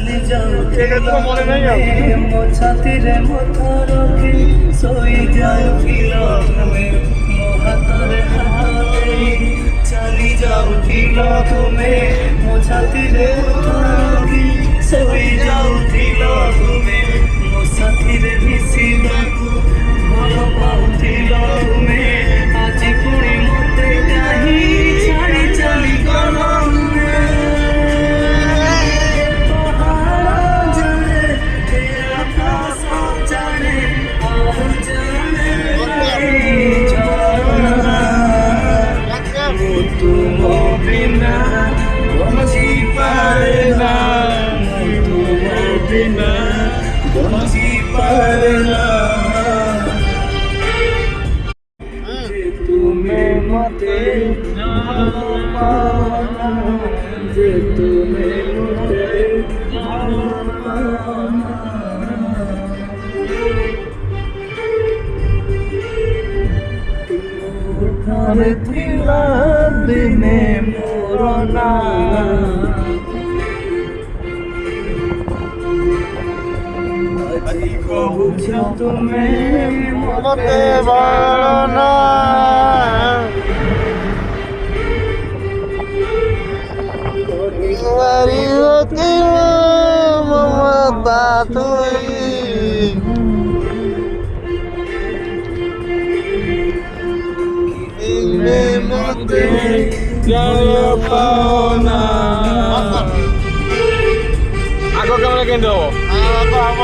চালি যাও মো ছাতিরে মথা রখি শোই যাও তুমি মো হাতরে হাত দেই চালি যাও তুমি মো ছাতিরে মথা রখি শোই যাও তুমি মো সাথীরে মিশিବାକୁ ଭଲ ପାଉଥିଲ ତୁମେ ଆଜି ପୁଣି ମୋତେ କାହିଁ ଛାଡ଼ି ଚାଲିଗଲ ତୁମେ ପାହାଡ଼ ଜାଣେ ଏ ଆକାଶ ଜାଣେ ଆଉ ଜାଣେ ମୁଁ ତୁମ ବିନା ବଞ୍ଚିପାରେ ନା ମୁଁ ତୁମ ବିନା ବଞ୍ଚିପାରେ ନା ତୁମେ ମୋତେ ଭଲ ପାଅ ଯେ ତୁମେ ମୋତେ ଭଲ ପାଅ ଥରେ ଥିଲା ଦିନେ ମୋର ନାଁ ଆଜି କହୁଛ ତୁମେ ମୋତେ ଭଲ ନା মমতা তুই মতে পাওনা আগ কেমন কেন্দ্র হব